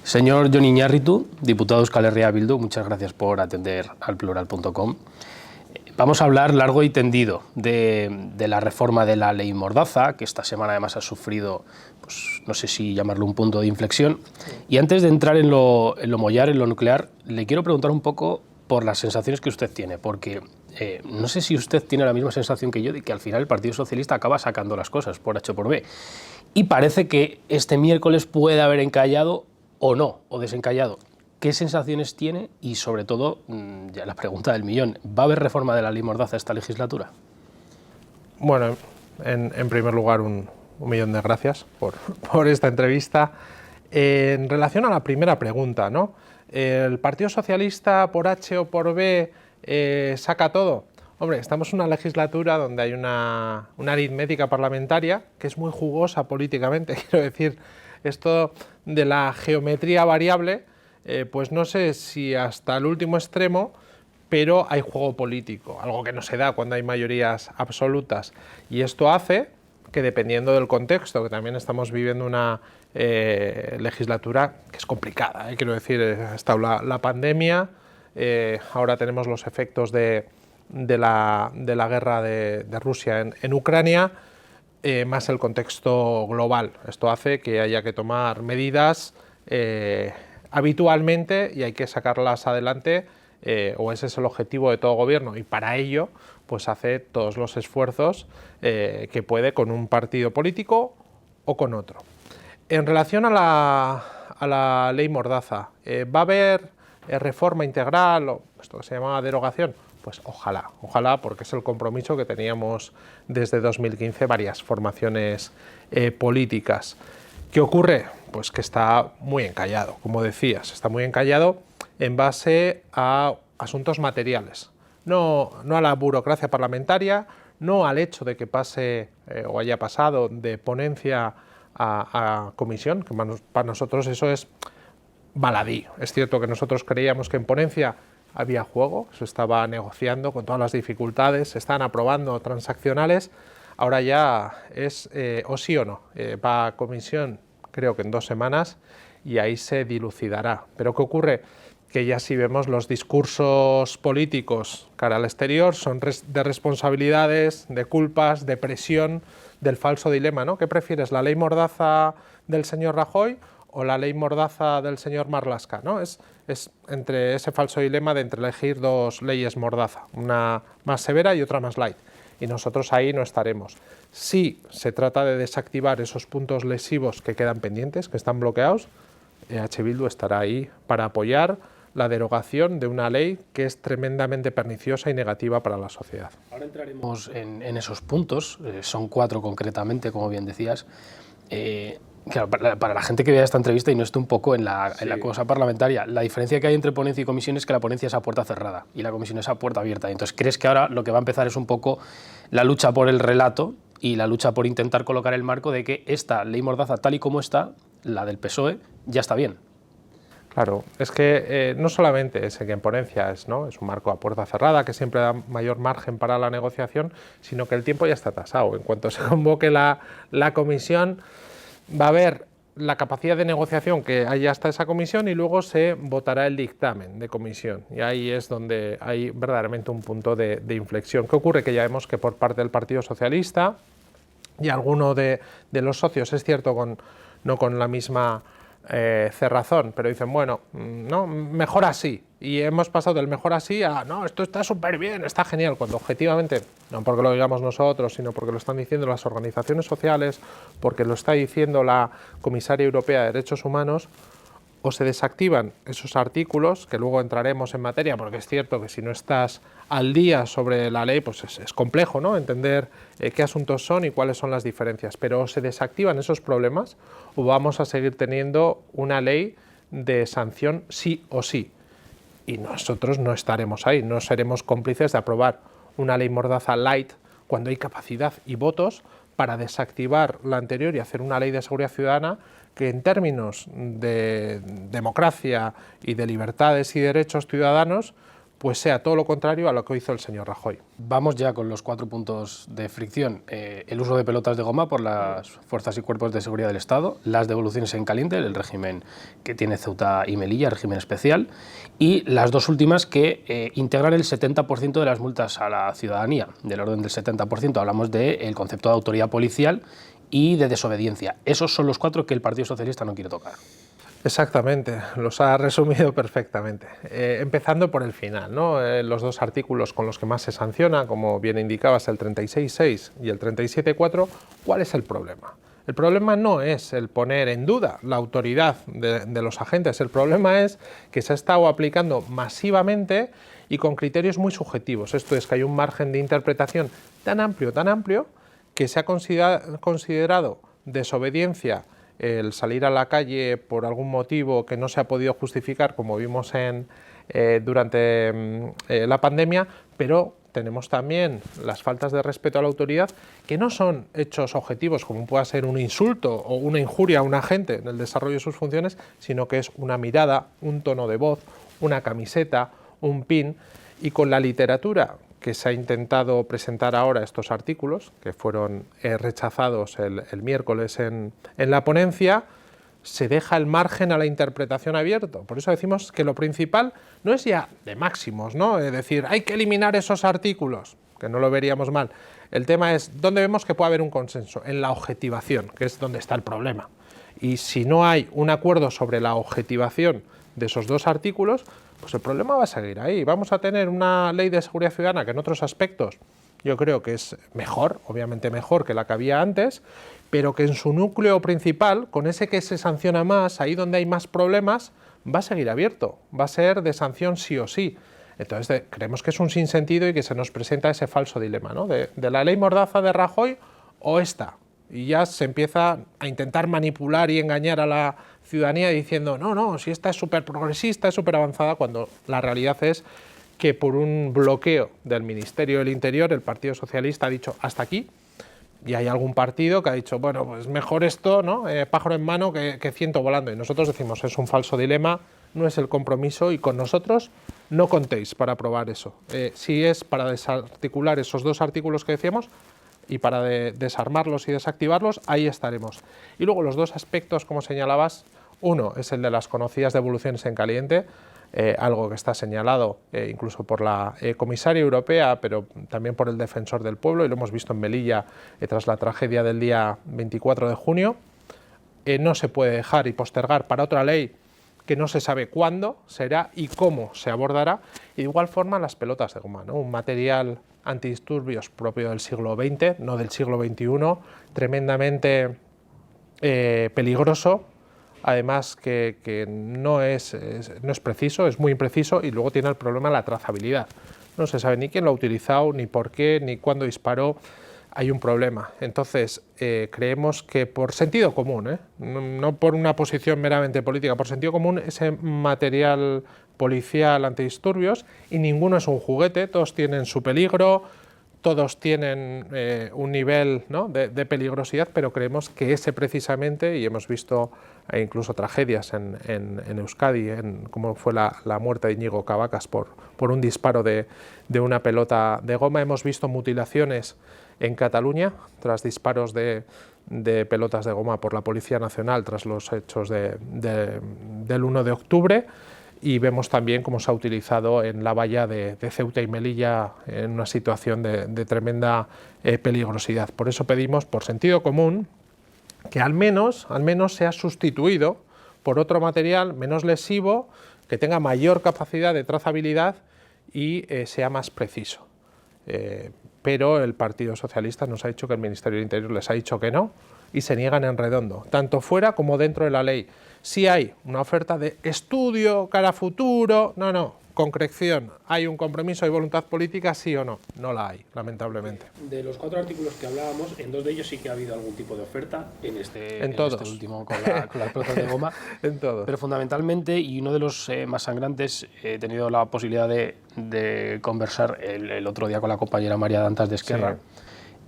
Señor Jon Iñárritu, diputado de Euskal Herria Bildu, muchas gracias por atender al plural.com. Vamos a hablar largo y tendido de la reforma de la ley Mordaza, que esta semana además ha sufrido, pues, no sé si llamarlo un punto de inflexión. Y antes de entrar en lo mollar, en lo nuclear, le quiero preguntar un poco por las sensaciones que usted tiene, porque no sé si usted tiene la misma sensación que yo de que al final el Partido Socialista acaba sacando las cosas por H o por B. Y parece que este miércoles puede haber encallado o no, o desencallado. ¿Qué sensaciones tiene? Y sobre todo, ya la pregunta del millón, ¿va a haber reforma de la ley Mordaza esta legislatura? Bueno, en primer lugar, un millón de gracias por esta entrevista. En relación a la primera pregunta, ¿no? ¿El Partido Socialista por H o por B saca todo? Hombre, estamos en una legislatura donde hay una aritmética parlamentaria que es muy jugosa políticamente. Quiero decir, esto de la geometría variable, pues no sé si hasta el último extremo, pero hay juego político, algo que no se da cuando hay mayorías absolutas. Y esto hace que, dependiendo del contexto, que también estamos viviendo una legislatura que es complicada, quiero decir, ha estado la pandemia, ahora tenemos los efectos de la guerra de Rusia en Ucrania, más el contexto global. Esto hace que haya que tomar medidas habitualmente y hay que sacarlas adelante, o ese es el objetivo de todo gobierno, y para ello pues hace todos los esfuerzos que puede con un partido político o con otro. En relación a la ley Mordaza, ¿va a haber reforma integral o esto que se llamaba derogación? Pues ojalá, porque es el compromiso que teníamos desde 2015 varias formaciones políticas. ¿Qué ocurre? Pues que está muy encallado, como decías, está muy encallado en base a asuntos materiales, no a la burocracia parlamentaria, no al hecho de que pase o haya pasado de ponencia a comisión, que para nosotros eso es baladí. Es cierto que nosotros creíamos que en ponencia había juego, se estaba negociando con todas las dificultades, se están aprobando transaccionales, ahora ya es o sí o no, va a comisión creo que en 2 semanas y ahí se dilucidará. Pero ¿qué ocurre? Que ya si vemos los discursos políticos cara al exterior son de responsabilidades, de culpas, de presión, del falso dilema, ¿no? ¿Qué prefieres, la ley Mordaza del señor Rajoy o la ley Mordaza del señor Marlaska, ¿no? Es entre ese falso dilema de entre elegir 2 leyes Mordaza, una más severa y otra más light. Y nosotros ahí no estaremos. Si se trata de desactivar esos puntos lesivos que quedan pendientes, que están bloqueados, EH Bildu estará ahí para apoyar la derogación de una ley que es tremendamente perniciosa y negativa para la sociedad. Ahora entraremos en esos puntos, son 4 concretamente, como bien decías. Claro, para la gente que vea esta entrevista y no esté un poco en la cosa parlamentaria, la diferencia que hay entre ponencia y comisión es que la ponencia es a puerta cerrada y la comisión es a puerta abierta. Entonces, ¿crees que ahora lo que va a empezar es un poco la lucha por el relato y la lucha por intentar colocar el marco de que esta ley Mordaza, tal y como está, la del PSOE, ya está bien? Claro, es que no solamente es que en ponencia es un marco a puerta cerrada que siempre da mayor margen para la negociación, sino que el tiempo ya está tasado. En cuanto se convoque la comisión, va a haber la capacidad de negociación que hay hasta esa comisión y luego se votará el dictamen de comisión. Y ahí es donde hay verdaderamente un punto de inflexión. ¿Qué ocurre? Que ya vemos que por parte del Partido Socialista y alguno de los socios, es cierto, no con la misma cerrazón, pero dicen, bueno, no, mejor así. Y hemos pasado del mejor así a, no, esto está súper bien, está genial, cuando objetivamente, no porque lo digamos nosotros, sino porque lo están diciendo las organizaciones sociales, porque lo está diciendo la Comisaria Europea de Derechos Humanos, o se desactivan esos artículos, que luego entraremos en materia, porque es cierto que si no estás al día sobre la ley, pues es complejo, ¿no? Entender qué asuntos son y cuáles son las diferencias, pero o se desactivan esos problemas o vamos a seguir teniendo una ley de sanción sí o sí. Y nosotros no estaremos ahí, no seremos cómplices de aprobar una ley Mordaza light cuando hay capacidad y votos para desactivar la anterior y hacer una ley de seguridad ciudadana que en términos de democracia y de libertades y derechos ciudadanos pues sea todo lo contrario a lo que hizo el señor Rajoy. Vamos ya con los 4 puntos de fricción. El uso de pelotas de goma por las fuerzas y cuerpos de seguridad del Estado, las devoluciones en caliente, el régimen que tiene Ceuta y Melilla, régimen especial, y las dos últimas que integran el 70% de las multas a la ciudadanía, del orden del 70%. Hablamos del concepto de autoridad policial y de desobediencia. Esos son los 4 que el Partido Socialista no quiere tocar. Exactamente, los ha resumido perfectamente. Empezando por el final, ¿no? Los 2 artículos con los que más se sanciona, como bien indicabas, el 36.6 y el 37.4, ¿cuál es el problema? El problema no es el poner en duda la autoridad de los agentes, el problema es que se ha estado aplicando masivamente y con criterios muy subjetivos. Esto es que hay un margen de interpretación tan amplio, que se ha considerado desobediencia el salir a la calle por algún motivo que no se ha podido justificar, como vimos durante la pandemia, pero tenemos también las faltas de respeto a la autoridad, que no son hechos objetivos, como pueda ser un insulto o una injuria a un agente en el desarrollo de sus funciones, sino que es una mirada, un tono de voz, una camiseta, un pin, y con la literatura que se ha intentado presentar ahora estos artículos, que fueron rechazados el miércoles en la ponencia, se deja el margen a la interpretación abierto. Por eso decimos que lo principal no es ya de máximos, ¿no? Es decir, hay que eliminar esos artículos, que no lo veríamos mal. El tema es dónde vemos que puede haber un consenso, en la objetivación, que es donde está el problema. Y si no hay un acuerdo sobre la objetivación de esos 2 artículos, pues el problema va a seguir ahí. Vamos a tener una ley de seguridad ciudadana que en otros aspectos yo creo que es mejor, obviamente mejor que la que había antes, pero que en su núcleo principal, con ese que se sanciona más, ahí donde hay más problemas, va a seguir abierto, va a ser de sanción sí o sí. Entonces creemos que es un sinsentido y que se nos presenta ese falso dilema, ¿no? De la ley Mordaza de Rajoy o esta. Y ya se empieza a intentar manipular y engañar a la ciudadanía diciendo no, si esta es súper progresista, es súper avanzada, cuando la realidad es que por un bloqueo del Ministerio del Interior el Partido Socialista ha dicho hasta aquí, y hay algún partido que ha dicho, bueno, pues mejor esto, ¿no? Pájaro en mano que ciento volando. Y nosotros decimos, es un falso dilema, no es el compromiso, y con nosotros no contéis para aprobar eso. Si es para desarticular esos 2 artículos que decíamos, y para desarmarlos y desactivarlos, ahí estaremos. Y luego los 2 aspectos, como señalabas, uno es el de las conocidas devoluciones en caliente, algo que está señalado incluso por la comisaria europea, pero también por el defensor del pueblo, y lo hemos visto en Melilla tras la tragedia del día 24 de junio. No se puede dejar y postergar para otra ley que no se sabe cuándo será y cómo se abordará, y de igual forma las pelotas de goma, ¿no? Un material antidisturbios propio del siglo XX, no del siglo XXI, tremendamente peligroso, además que no es preciso, es muy impreciso, y luego tiene el problema de la trazabilidad. No se sabe ni quién lo ha utilizado, ni por qué, ni cuándo disparó. Hay un problema. Entonces, creemos que por sentido común, no por una posición meramente política, por sentido común, ese material policial antidisturbios, y ninguno es un juguete, todos tienen su peligro, todos tienen un nivel, ¿no?, de peligrosidad, pero creemos que ese precisamente, y hemos visto incluso tragedias en Euskadi, como fue la muerte de Íñigo Cabacas por un disparo de una pelota de goma, hemos visto mutilaciones en Cataluña tras disparos de pelotas de goma por la Policía Nacional tras los hechos del 1 de octubre, y vemos también cómo se ha utilizado en la valla de Ceuta y Melilla en una situación de tremenda peligrosidad. Por eso pedimos, por sentido común, que al menos sea sustituido por otro material menos lesivo, que tenga mayor capacidad de trazabilidad y sea más preciso. Pero el Partido Socialista nos ha dicho que el Ministerio del Interior les ha dicho que no, y se niegan en redondo, tanto fuera como dentro de la ley. Si hay una oferta de estudio, cara a futuro, no, concreción, hay un compromiso y voluntad política, sí o no, no la hay, lamentablemente. De los 4 artículos que hablábamos, en 2 de ellos sí que ha habido algún tipo de oferta, en este último con las pelotas de goma. En todos. Pero fundamentalmente, y uno de los más sangrantes, he tenido la posibilidad de conversar el otro día con la compañera María Dantas de Esquerra.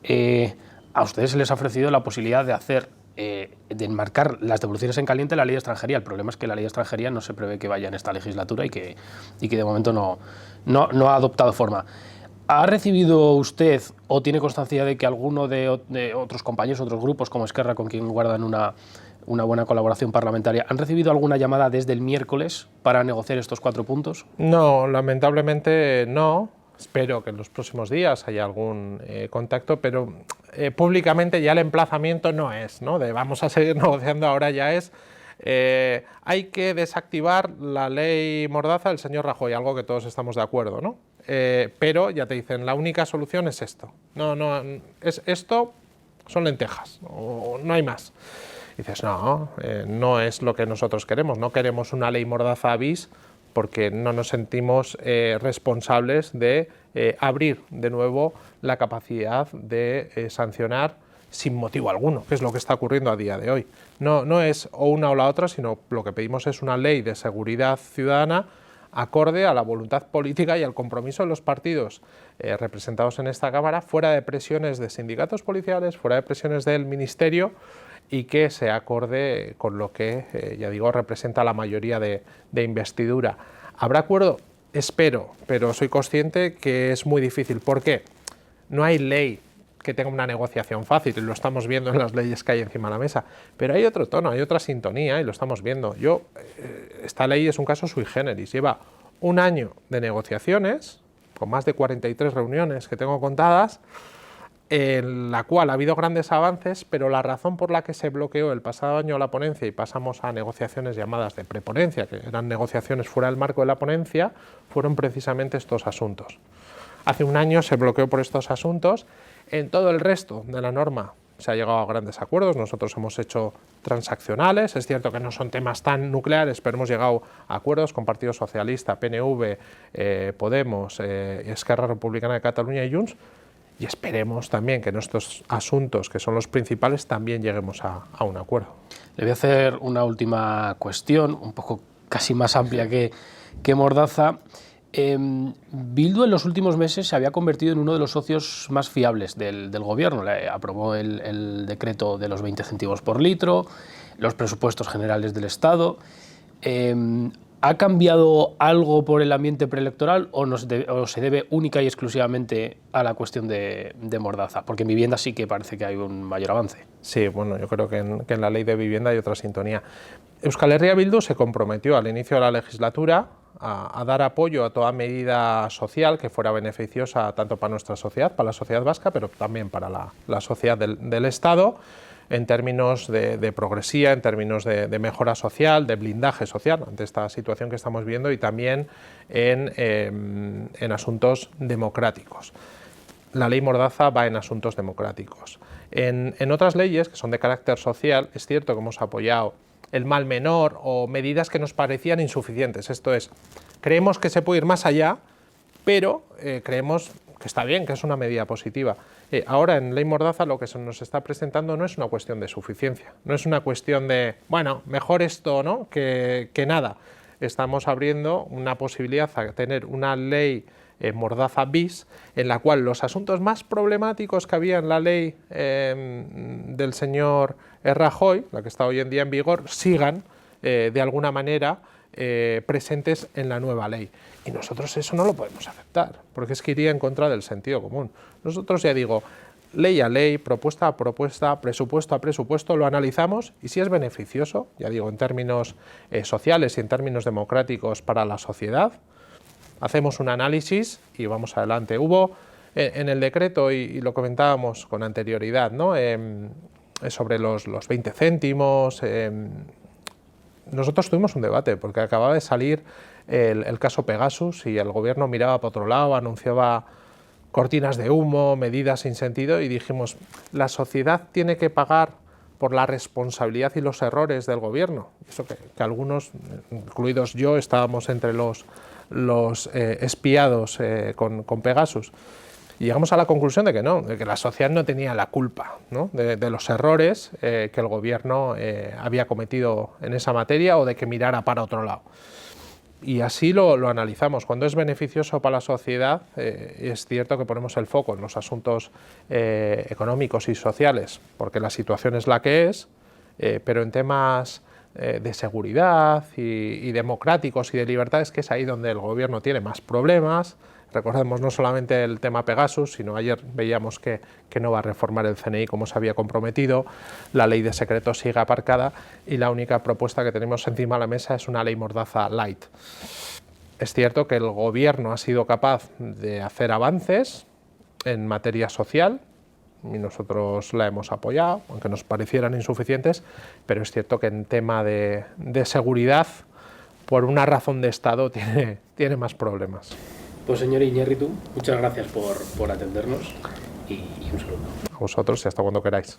Sí. A ustedes se les ha ofrecido la posibilidad de hacer de enmarcar las devoluciones en caliente en la ley de extranjería. El problema es que la ley de extranjería no se prevé que vaya en esta legislatura y que de momento no ha adoptado forma. ¿Ha recibido usted o tiene constancia de que alguno de otros compañeros, otros grupos como Esquerra, con quien guardan una buena colaboración parlamentaria, han recibido alguna llamada desde el miércoles para negociar estos 4 puntos? No, lamentablemente no. Espero que en los próximos días haya algún contacto, pero públicamente ya el emplazamiento no es, ¿no? De vamos a seguir negociando, ahora ya es hay que desactivar la ley Mordaza del señor Rajoy, algo que todos estamos de acuerdo, ¿no? Pero ya te dicen, la única solución es esto. No, es esto, son lentejas, o no hay más. Y dices, no es lo que nosotros queremos, no queremos una ley Mordaza bis porque no nos sentimos responsables de abrir de nuevo la capacidad de sancionar sin motivo alguno, que es lo que está ocurriendo a día de hoy. No es o una o la otra, sino lo que pedimos es una ley de seguridad ciudadana acorde a la voluntad política y al compromiso de los partidos representados en esta Cámara, fuera de presiones de sindicatos policiales, fuera de presiones del Ministerio, y que se acorde con lo que, ya digo, representa la mayoría de investidura. ¿Habrá acuerdo? Espero, pero soy consciente que es muy difícil. ¿Por qué? No hay ley que tenga una negociación fácil, y lo estamos viendo en las leyes que hay encima de la mesa, pero hay otro tono, hay otra sintonía, y lo estamos viendo. Esta ley es un caso sui generis, lleva un año de negociaciones, con más de 43 reuniones que tengo contadas, en la cual ha habido grandes avances, pero la razón por la que se bloqueó el pasado año la ponencia y pasamos a negociaciones llamadas de preponencia, que eran negociaciones fuera del marco de la ponencia, fueron precisamente estos asuntos. Hace un año se bloqueó por estos asuntos. En todo el resto de la norma se ha llegado a grandes acuerdos, nosotros hemos hecho transaccionales, es cierto que no son temas tan nucleares, pero hemos llegado a acuerdos con Partido Socialista, PNV, Podemos, Esquerra Republicana de Cataluña y Junts, y esperemos también que en estos asuntos, que son los principales, también lleguemos a un acuerdo. Le voy a hacer una última cuestión, un poco casi más amplia que Mordaza. Bildu en los últimos meses se había convertido en uno de los socios más fiables del gobierno. Aprobó el decreto de los 20 céntimos por litro, los presupuestos generales del Estado. ¿Ha cambiado algo por el ambiente preelectoral o se debe única y exclusivamente a la cuestión de Mordaza? Porque en vivienda sí que parece que hay un mayor avance. Sí, bueno, yo creo que en la ley de vivienda hay otra sintonía. Euskal Herria Bildu se comprometió al inicio de la legislatura a dar apoyo a toda medida social que fuera beneficiosa tanto para nuestra sociedad, para la sociedad vasca, pero también para la sociedad del Estado, en términos de progresía, en términos de mejora social, de blindaje social ante esta situación que estamos viendo, y también en asuntos democráticos. La ley Mordaza va en asuntos democráticos. En otras leyes que son de carácter social, es cierto que hemos apoyado el mal menor o medidas que nos parecían insuficientes. Esto es, creemos que se puede ir más allá, pero creemos que está bien, que es una medida positiva. Ahora en ley Mordaza lo que se nos está presentando no es una cuestión de suficiencia, no es una cuestión de, bueno, mejor esto, ¿no?, que nada. Estamos abriendo una posibilidad a tener una ley Mordaza bis, en la cual los asuntos más problemáticos que había en la ley del señor Rajoy, la que está hoy en día en vigor, sigan de alguna manera presentes en la nueva ley. Y nosotros eso no lo podemos aceptar, porque es que iría en contra del sentido común. Nosotros, ya digo, ley a ley, propuesta a propuesta, presupuesto a presupuesto, lo analizamos, y si es beneficioso, ya digo, en términos sociales y en términos democráticos para la sociedad, hacemos un análisis y vamos adelante. Hubo en el decreto, y lo comentábamos con anterioridad, ¿no?, sobre los 20 céntimos, nosotros tuvimos un debate porque acababa de salir el caso Pegasus y el gobierno miraba para otro lado, anunciaba cortinas de humo, medidas sin sentido, y dijimos, la sociedad tiene que pagar por la responsabilidad y los errores del gobierno. Eso que algunos, incluidos yo, estábamos entre los espiados con Pegasus. Y llegamos a la conclusión de que no, de que la sociedad no tenía la culpa, ¿no?, de los errores que el gobierno había cometido en esa materia, o de que mirara para otro lado. Y así lo analizamos. Cuando es beneficioso para la sociedad, es cierto que ponemos el foco en los asuntos económicos y sociales, porque la situación es la que es, pero en temas de seguridad y democráticos y de libertades, que es ahí donde el gobierno tiene más problemas. Recordemos no solamente el tema Pegasus, sino ayer veíamos que no va a reformar el CNI como se había comprometido, la ley de secretos sigue aparcada y la única propuesta que tenemos encima de la mesa es una ley Mordaza light. Es cierto que el gobierno ha sido capaz de hacer avances en materia social y nosotros la hemos apoyado, aunque nos parecieran insuficientes, pero es cierto que en tema de seguridad, por una razón de Estado, tiene más problemas. Pues señor Iñárritu, muchas gracias por atendernos y un saludo. A vosotros y hasta cuando queráis.